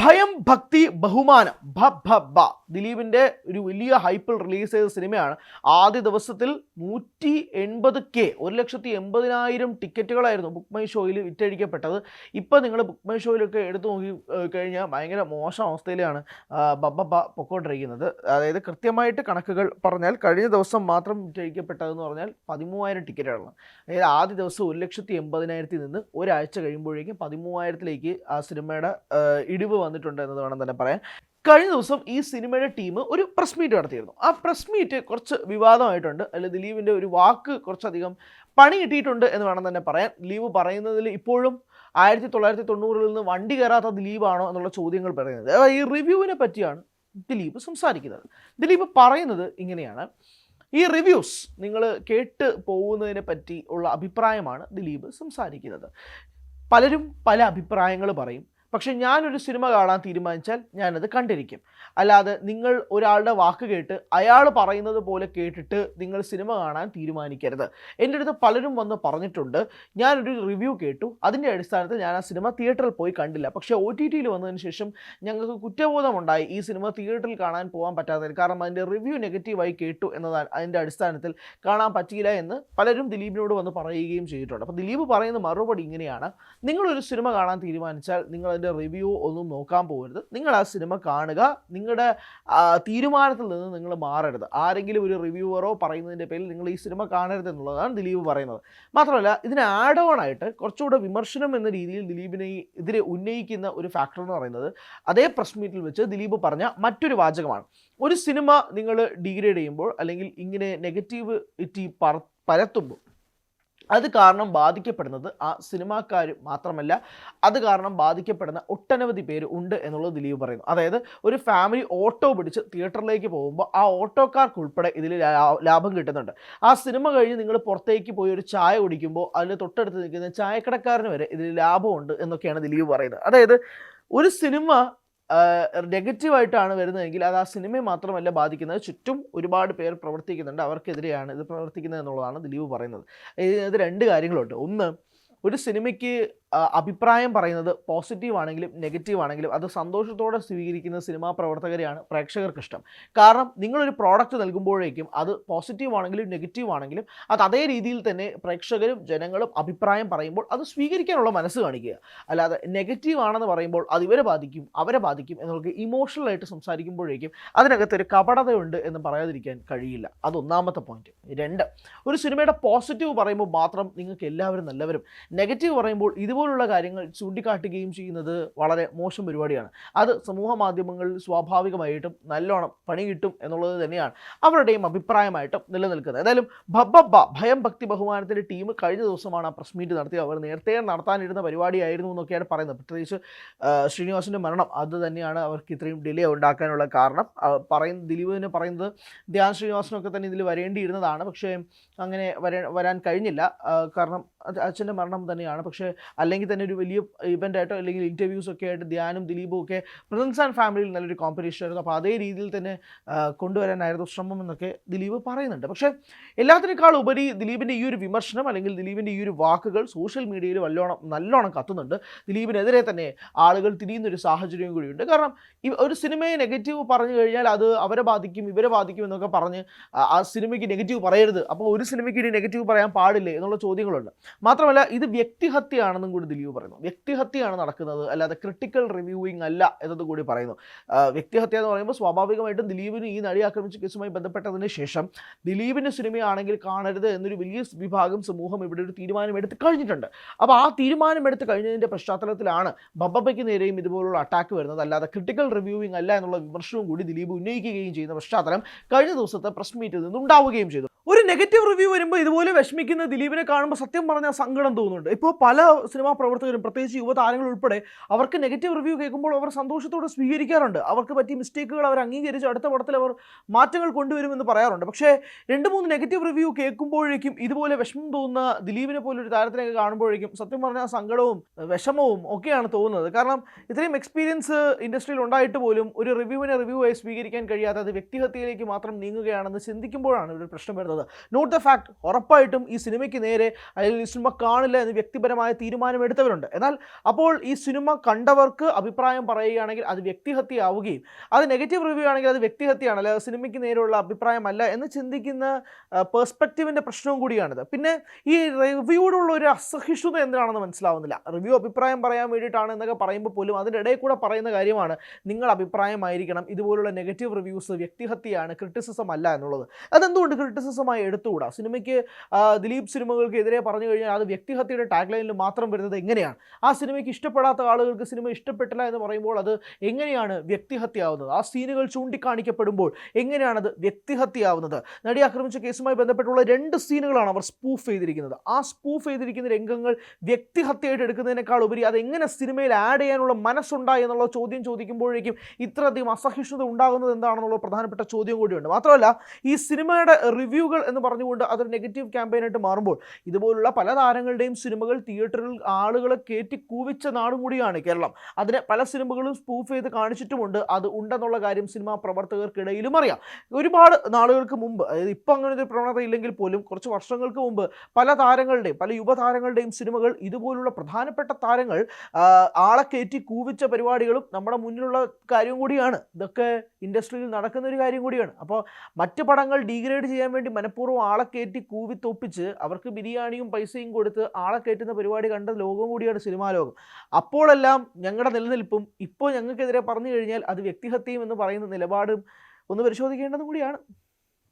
ഭയം ഭക്തി ബഹുമാനം ഭ ഭ ബ ദിലീപിൻ്റെ ഒരു വലിയ ഹൈപ്പിൽ റിലീസ് ചെയ്ത സിനിമയാണ്. ആദ്യ ദിവസത്തിൽ 180K 1,80,000 ടിക്കറ്റുകളായിരുന്നു ബുക്ക് മൈ ഷോയിൽ വിറ്റഴിക്കപ്പെട്ടത്. ഇപ്പം നിങ്ങൾ ബുക്ക് മൈ ഷോയിലൊക്കെ എടുത്തു നോക്കി കഴിഞ്ഞാൽ ഭയങ്കര മോശം അവസ്ഥയിലാണ് ബ ബ ബ പൊക്കോണ്ടിരിക്കുന്നത്. അതായത് കൃത്യമായിട്ട് കണക്കുകൾ പറഞ്ഞാൽ കഴിഞ്ഞ ദിവസം മാത്രം വിറ്റഴിക്കപ്പെട്ടതെന്ന് പറഞ്ഞാൽ 13,000 ടിക്കറ്റുകളാണ്. അതായത് ആദ്യ ദിവസം 1,80,000 നിന്ന് ഒരാഴ്ച കഴിയുമ്പോഴേക്കും 13,000 ആ സിനിമയുടെ ഇടിവ് വന്നിട്ടുണ്ട് എന്ന് വേണം തന്നെ പറയാൻ. കഴിഞ്ഞ ദിവസം ഈ സിനിമയുടെ ടീം ഒരു പ്രസ് മീറ്റ് നടത്തിയിരുന്നു. ആ പ്രസ് മീറ്റ് കുറച്ച് വിവാദമായിട്ടുണ്ട്. അതിൽ ദിലീപിൻ്റെ ഒരു വാക്ക് കുറച്ചധികം പണി കിട്ടിയിട്ടുണ്ട് എന്ന് വേണം തന്നെ പറയാൻ. ദിലീപ് പറയുന്നതിൽ ഇപ്പോഴും 1990-ൽ നിന്ന് വണ്ടി കയറാത്ത ദിലീപാണോ എന്നുള്ള ചോദ്യങ്ങൾ പറയുന്നത്. ഈ റിവ്യൂവിനെ പറ്റിയാണ് ദിലീപ് സംസാരിക്കുന്നത്. ദിലീപ് പറയുന്നത് ഇങ്ങനെയാണ്: ഈ റിവ്യൂസ് നിങ്ങൾ കേട്ട് പോകുന്നതിനെ പറ്റി ഉള്ള അഭിപ്രായമാണ് ദിലീപ് സംസാരിക്കുന്നത്. പലരും പല അഭിപ്രായങ്ങൾ പറയും. പക്ഷേ ഞാനൊരു സിനിമ കാണാൻ തീരുമാനിച്ചാൽ ഞാനത് കണ്ടിരിക്കും. അല്ലാതെ നിങ്ങൾ ഒരാളുടെ വാക്ക് കേട്ട് അയാൾ പറയുന്നത് പോലെ കേട്ടിട്ട് നിങ്ങൾ സിനിമ കാണാൻ തീരുമാനിക്കരുത്. എൻ്റെ അടുത്ത് പലരും വന്ന് പറഞ്ഞിട്ടുണ്ട്, ഞാനൊരു റിവ്യൂ കേട്ടു, അതിൻ്റെ അടിസ്ഥാനത്തിൽ ഞാൻ ആ സിനിമ തിയേറ്ററിൽ പോയി കണ്ടില്ല. പക്ഷേ OTTയിൽ വന്നതിന് ശേഷം ഞങ്ങൾക്ക് കുറ്റബോധമുണ്ടായി ഈ സിനിമ തിയേറ്ററിൽ കാണാൻ പോകാൻ പറ്റാത്തതിന്. കാരണം അതിൻ്റെ റിവ്യൂ നെഗറ്റീവായി കേട്ടു എന്നതാണ് അതിൻ്റെ അടിസ്ഥാനത്തിൽ കാണാൻ പറ്റിയില്ല എന്ന് പലരും ദിലീപിനോട് വന്ന് പറയുകയും ചെയ്തിട്ടുണ്ട്. അപ്പോൾ ദിലീപ് പറയുന്ന മറുപടി ഇങ്ങനെയാണ്: നിങ്ങളൊരു സിനിമ കാണാൻ തീരുമാനിച്ചാൽ നിങ്ങൾ റിവ്യൂ ഒന്നും നോക്കാൻ പോകരുത്. നിങ്ങൾ ആ സിനിമ കാണുക. നിങ്ങളുടെ തീരുമാനത്തിൽ നിന്ന് നിങ്ങൾ മാറരുത്. ആരെങ്കിലും ഒരു റിവ്യൂവറോ പറയുന്നതിൻ്റെ പേരിൽ നിങ്ങൾ ഈ സിനിമ കാണരുത് എന്നുള്ളതാണ് ദിലീപ് പറയുന്നത്. മാത്രമല്ല, ഇതിന് ആഡ് ഓൺ ആയിട്ട് കുറച്ചുകൂടെ വിമർശനം എന്ന രീതിയിൽ ദിലീപിനെ എതിരെ ഉന്നയിക്കുന്ന ഒരു ഫാക്ടർ എന്ന് പറയുന്നത് അതേ പ്രസ് മീറ്റിൽ വെച്ച് ദിലീപ് പറഞ്ഞ മറ്റൊരു വാചകമാണ്. ഒരു സിനിമ നിങ്ങൾ ഡീഗ്രേഡ് ചെയ്യുമ്പോൾ അല്ലെങ്കിൽ ഇങ്ങനെ നെഗറ്റിവിറ്റി പരത്തുമ്പോൾ അത് കാരണം ബാധിക്കപ്പെടുന്നത് ആ സിനിമാക്കാർ മാത്രമല്ല, അത് കാരണം ബാധിക്കപ്പെടുന്ന ഒട്ടനവധി പേര് ഉണ്ട് എന്നുള്ളത് ദിലീപ് പറയുന്നു. അതായത് ഒരു ഫാമിലി ഓട്ടോ പിടിച്ച് തിയേറ്ററിലേക്ക് പോകുമ്പോൾ ആ ഓട്ടോക്കാർക്ക് ഉൾപ്പെടെ ഇതിൽ ലാഭം കിട്ടുന്നുണ്ട്. ആ സിനിമ കഴിഞ്ഞ് നിങ്ങൾ പുറത്തേക്ക് പോയി ഒരു ചായ കുടിക്കുമ്പോൾ അതിൽ തൊട്ടടുത്ത് നിൽക്കുന്ന ചായക്കടക്കാരന് വരെ ഇതിൽ ലാഭമുണ്ട് എന്നൊക്കെയാണ് ദിലീപ് പറയുന്നത്. അതായത് ഒരു സിനിമ നെഗറ്റീവായിട്ടാണ് വരുന്നതെങ്കിൽ അത് ആ സിനിമയെ മാത്രമല്ല ബാധിക്കുന്നത്, ചുറ്റും ഒരുപാട് പേർ പ്രവർത്തിക്കുന്നുണ്ട്, അവർക്കെതിരെയാണ് ഇത് പ്രവർത്തിക്കുന്നത് എന്നുള്ളതാണ് ദിലീപ് പറയുന്നത്. ഇത് രണ്ട് കാര്യങ്ങളുണ്ട്. ഒന്ന്, ഒരു സിനിമയ്ക്ക് അഭിപ്രായം പറയുന്നത് പോസിറ്റീവ് ആണെങ്കിലും നെഗറ്റീവ് ആണെങ്കിലും അത് സന്തോഷത്തോടെ സ്വീകരിക്കുന്ന സിനിമാ പ്രവർത്തകരെയാണ് പ്രേക്ഷകർക്ക് ഇഷ്ടം. കാരണം നിങ്ങളൊരു പ്രോഡക്റ്റ് നൽകുമ്പോഴേക്കും അത് പോസിറ്റീവ് ആണെങ്കിലും നെഗറ്റീവ് ആണെങ്കിലും അത് അതേ രീതിയിൽ തന്നെ പ്രേക്ഷകരും ജനങ്ങളും അഭിപ്രായം പറയുമ്പോൾ അത് സ്വീകരിക്കാനുള്ള മനസ്സ് കാണിക്കുക. അല്ലാതെ നെഗറ്റീവ് ആണെന്ന് പറയുമ്പോൾ അത് ഇവരെ ബാധിക്കും അവരെ ബാധിക്കും എന്നുള്ള ഇമോഷണലായിട്ട് സംസാരിക്കുമ്പോഴേക്കും അതിനകത്തൊരു കപടതയുണ്ട് എന്ന് പറയാതിരിക്കാൻ കഴിയില്ല. അതൊന്നാമത്തെ പോയിന്റ്. രണ്ട്, ഒരു സിനിമയുടെ പോസിറ്റീവ് പറയുമ്പോൾ മാത്രം നിങ്ങൾക്ക് എല്ലാവരും നല്ലവരും, നെഗറ്റീവ് പറയുമ്പോൾ ഇതുപോലുള്ള കാര്യങ്ങൾ ചൂണ്ടിക്കാട്ടുകയും ചെയ്യുന്നത് വളരെ മോശം പരിപാടിയാണ്. അത് സമൂഹ മാധ്യമങ്ങളിൽ സ്വാഭാവികമായിട്ടും നല്ലോണം പണി കിട്ടും എന്നുള്ളത് തന്നെയാണ് അവരുടെയും അഭിപ്രായമായിട്ടും നിലനിൽക്കുന്നത്. ഏതായാലും ഭയം ഭക്തി ബഹുമാനത്തിൻ്റെ ടീം കഴിഞ്ഞ ദിവസമാണ് ആ പ്രസ് മീറ്റ് നടത്തിയത്. അവർ നേരത്തെ നടത്താനിരുന്ന പരിപാടിയായിരുന്നു എന്നൊക്കെയാണ് പറയുന്നത്. പ്രത്യേകിച്ച് ശ്രീനിവാസിൻ്റെ മരണം അത് തന്നെയാണ് അവർക്ക് ഇത്രയും ഡിലേ ഉണ്ടാക്കാനുള്ള കാരണം. ദിലീപ് തന്നെ പറയുന്നത് ധ്യാൻ ശ്രീനിവാസനൊക്കെ തന്നെ ഇതിൽ വരേണ്ടിയിരുന്നതാണ്, പക്ഷേ അങ്ങനെ വരാൻ കഴിഞ്ഞില്ല. കാരണം അച്ഛൻ്റെ മരണം തന്നെയാണ്. പക്ഷേ അല്ലെങ്കിൽ തന്നെ ഒരു വലിയ ഇവൻ്റായിട്ടോ അല്ലെങ്കിൽ ഇൻ്റർവ്യൂസൊക്കെ ആയിട്ട് ധ്യാനും ദിലീപും ഒക്കെ പ്രസൻസ് ആൻഡ് ഫാമിലിയിൽ നല്ലൊരു കോമ്പറ്റീഷൻ ആയിരുന്നു. അപ്പോൾ അതേ രീതിയിൽ തന്നെ കൊണ്ടുവരാനായിരുന്നു ശ്രമം എന്നൊക്കെ ദിലീപ് പറയുന്നുണ്ട്. പക്ഷേ എല്ലാത്തിനേക്കാൾ ഉപരി ദിലീപിൻ്റെ ഈ ഒരു വിമർശനം അല്ലെങ്കിൽ ദിലീപിൻ്റെ ഈ ഒരു വാക്കുകൾ സോഷ്യൽ മീഡിയയിൽ നല്ലോണം കത്തുന്നുണ്ട്. ദിലീപിനെതിരെ തന്നെ ആളുകൾ തിരിയുന്നൊരു സാഹചര്യം കൂടിയുണ്ട്. കാരണം ഒരു സിനിമയെ നെഗറ്റീവ് പറഞ്ഞു കഴിഞ്ഞാൽ അത് അവരെ ബാധിക്കും ഇവരെ ബാധിക്കും എന്നൊക്കെ പറഞ്ഞ് ആ സിനിമയ്ക്ക് നെഗറ്റീവ് പറയരുത്, അപ്പോൾ ഒരു സിനിമയ്ക്ക് ഇനി നെഗറ്റീവ് പറയാൻ പാടില്ലേ എന്നുള്ള ചോദ്യങ്ങളുണ്ട്. മാത്രമല്ല, ഇത് വ്യക്തിഹത്യയാണെന്നും കൂടി ദിലീപ് പറയുന്നു. വ്യക്തിഹത്യയാണ് നടക്കുന്നത്, അല്ലാതെ ക്രിട്ടിക്കൽ റിവ്യൂയിങ് അല്ല എന്നത് കൂടി പറയുന്നു. വ്യക്തിഹത്യ എന്ന് പറയുമ്പോൾ സ്വാഭാവികമായിട്ടും ദിലീപിന് ഈ നടി ആക്രമിച്ച കേസുമായി ബന്ധപ്പെട്ടതിന് ശേഷം ദിലീപിൻ്റെ സിനിമയാണെങ്കിൽ കാണരുത് എന്നൊരു വലിയ വിഭാഗം സമൂഹം ഇവിടെ ഒരു തീരുമാനമെടുത്ത് കഴിഞ്ഞിട്ടുണ്ട്. അപ്പോൾ ആ തീരുമാനമെടുത്ത് കഴിഞ്ഞതിൻ്റെ പശ്ചാത്തലത്തിലാണ് ബബ്ബയ്ക്ക് നേരെയും ഇതുപോലുള്ള അറ്റാക്ക് വരുന്നത്, അല്ലാതെ ക്രിട്ടിക്കൽ റിവ്യൂയിങ് അല്ല എന്നുള്ള വിമർശനവും കൂടി ദിലീപ് ഉന്നയിക്കുകയും ചെയ്യുന്ന പശ്ചാത്തലം കഴിഞ്ഞ ദിവസത്തെ പ്രസ് മീറ്റിൽ നിന്നുണ്ടാവുകയും ചെയ്തു. ഒരു നെഗറ്റീവ് റിവ്യൂ വരുമ്പോൾ ഇതുപോലെ വിഷമിക്കുന്ന ദിലീപിനെ കാണുമ്പോൾ സത്യം പറഞ്ഞാൽ സങ്കടം തോന്നുന്നുണ്ട്. ഇപ്പോൾ പല സിനിമാ പ്രവർത്തകരും പ്രത്യേകിച്ച് യുവതാരങ്ങൾ ഉൾപ്പെടെ അവർക്ക് നെഗറ്റീവ് റിവ്യൂ കേൾക്കുമ്പോൾ അവർ സന്തോഷത്തോടെ സ്വീകരിക്കാറുണ്ട്. അവർക്ക് പറ്റിയ മിസ്റ്റേക്കുകൾ അവർ അംഗീകരിച്ച് അടുത്ത പടത്തിൽ അവർ മാറ്റങ്ങൾ കൊണ്ടുവരുമെന്ന് പറയാറുണ്ട്. പക്ഷേ 2-3 നെഗറ്റീവ് റിവ്യൂ കേൾക്കുമ്പോഴേക്കും ഇതുപോലെ വിഷമം തോന്നുന്ന ദിലീപിനെ പോലൊരു താരത്തിനൊക്കെ കാണുമ്പോഴേക്കും സത്യം പറഞ്ഞാൽ സങ്കടവും വിഷമവും ഒക്കെയാണ് തോന്നുന്നത്. കാരണം ഇത്രയും എക്സ്പീരിയൻസ് ഇൻഡസ്ട്രിയിൽ ഉണ്ടായിട്ട് പോലും ഒരു റിവ്യൂവിനെ റിവ്യൂ ആയി സ്വീകരിക്കാൻ കഴിയാതെ അത് വ്യക്തിഹത്യയിലേക്ക് മാത്രം നീങ്ങുകയാണെന്ന് ചിന്തിക്കുമ്പോഴാണ് ഒരു പ്രശ്നം വരുന്നത്. എന്നത്. നോട്ട് ദ ഫാക്ട്, ഉറപ്പായിട്ടും ഈ സിനിമയ്ക്ക് നേരെ അല്ലെങ്കിൽ ഈ സിനിമ കാണില്ല എന്ന് വ്യക്തിപരമായ തീരുമാനമെടുത്തവരുണ്ട്. എന്നാൽ അപ്പോൾ ഈ സിനിമ കണ്ടവർക്ക് അഭിപ്രായം പറയുകയാണെങ്കിൽ അത് വ്യക്തിഹത്യയാവുകയും അത് നെഗറ്റീവ് റിവ്യൂ ആണെങ്കിൽ അത് വ്യക്തിഹത്യയാണ്, അല്ല സിനിമയ്ക്ക് നേരെയുള്ള അഭിപ്രായമല്ല എന്ന് ചിന്തിക്കുന്ന പെർസ്പെക്റ്റീവിൻ്റെ പ്രശ്നവും കൂടിയാണിത്. പിന്നെ ഈ റിവ്യൂയോടുള്ള ഒരു അസഹിഷ്ണുത എന്താണെന്ന് മനസ്സിലാവുന്നില്ല. റിവ്യൂ അഭിപ്രായം പറയാൻ വേണ്ടിയിട്ടാണ് എന്നൊക്കെ പറയുമ്പോൾ പോലും അതിൻ്റെ ഇടയിൽ കൂടെ പറയുന്ന കാര്യമാണ് നിങ്ങൾ അഭിപ്രായമായിരിക്കണം, ഇതുപോലുള്ള നെഗറ്റീവ് റിവ്യൂസ് വ്യക്തിഹത്യയാണ്, ക്രിറ്റിസിസം അല്ല എന്നുള്ളത്. അതെന്തുകൊണ്ട് ക്രിറ്റിസിസമായി എടുത്തുകൂടാ? സിനിമയ്ക്ക് ദിലീപ് സിനിമകൾക്ക് എതിരെ പറഞ്ഞു കഴിഞ്ഞാൽ അത് വ്യക്തിഹത്യയുടെ ടാഗ് ലൈനിൽ മാത്രം വരുന്നത് എങ്ങനെയാണ്? ആ സിനിമയ്ക്ക് ഇഷ്ടപ്പെടാത്ത ആളുകൾക്ക് സിനിമ ഇഷ്ടപ്പെട്ടില്ല എന്ന് പറയുമ്പോൾ അത് എങ്ങനെയാണ് വ്യക്തിഹത്യയാവുന്നത്? ആ സീനുകൾ ചൂണ്ടിക്കാണിക്കപ്പെടുമ്പോൾ എങ്ങനെയാണത് വ്യക്തിഹത്യയാവുന്നത്? നടി ആക്രമിച്ച കേസുമായി ബന്ധപ്പെട്ടുള്ള 2 സീനുകളാണ് അവർ സ്പൂഫ് ചെയ്തിരിക്കുന്നത്. ആ സ്പൂഫ് ചെയ്തിരിക്കുന്ന രംഗങ്ങൾ വ്യക്തിഹത്യയായിട്ട് എടുക്കുന്നതിനേക്കാൾ ഉപരി അതെങ്ങനെ സിനിമയിൽ ആഡ് ചെയ്യാനുള്ള മനസ്സുണ്ടായി എന്നുള്ള ചോദ്യം ചോദിക്കുമ്പോഴേക്കും ഇത്രയധികം അസഹിഷ്ണുത ഉണ്ടാകുന്നത് എന്താണെന്നുള്ള പ്രധാനപ്പെട്ട ചോദ്യം കൂടിയുണ്ട്. മാത്രമല്ല ഈ സിനിമയുടെ റിവ്യൂകൾ എന്ന് പറഞ്ഞുകൊണ്ട് അതൊരു നെഗറ്റീവ് ക്യാമ്പയിനായിട്ട് മാറുമ്പോൾ ഇതുപോലുള്ള പല താരങ്ങളുടെയും സിനിമകൾ തിയേറ്ററിൽ ആളുകളെ കയറ്റി കൂവിച്ച നാടും കൂടിയാണ് കേരളം. അതിനെ പല സിനിമകളും സ്പൂഫ് ചെയ്ത് കാണിച്ചിട്ടുമുണ്ട്. അത് ഉണ്ടെന്നുള്ള കാര്യം സിനിമാ പ്രവർത്തകർക്കിടയിലും അറിയാം. ഒരുപാട് നാളുകൾക്ക് മുമ്പ്, അതായത് ഇപ്പം അങ്ങനത്തെ പ്രവണത ഇല്ലെങ്കിൽ പോലും കുറച്ച് വർഷങ്ങൾക്ക് മുമ്പ് പല താരങ്ങളുടെയും പല യുവതാരങ്ങളുടെയും സിനിമകൾ ഇതുപോലുള്ള പ്രധാനപ്പെട്ട താരങ്ങൾ ആളെ കയറ്റി കൂവിച്ച പരിപാടികളും നമ്മുടെ മുന്നിലുള്ള കാര്യം കൂടിയാണ്. ഇതൊക്കെ ഇൻഡസ്ട്രിയിൽ നടക്കുന്ന ഒരു കാര്യം കൂടിയാണ്. അപ്പോൾ മറ്റ് പടങ്ങൾ ഡീഗ്രേഡ് ചെയ്യാൻ വേണ്ടി മനഃപൂർവ്വം ആളെ കയറ്റി കൂവി തോപ്പിച്ച് അവർക്ക് ബിരിയാണിയും പൈസയും കൊടുത്ത് ആളെ കയറ്റുന്ന പരിപാടി കണ്ട ലോകം കൂടിയാണ് സിനിമാ ലോകം. അപ്പോഴെല്ലാം ഞങ്ങളുടെ നിലനിൽപ്പും ഇപ്പോൾ ഞങ്ങൾക്കെതിരെ പറഞ്ഞു കഴിഞ്ഞാൽ അത് വ്യക്തിഹത്യയും എന്ന് പറയുന്ന നിലപാടും ഒന്ന് പരിശോധിക്കേണ്ടതും കൂടിയാണ്.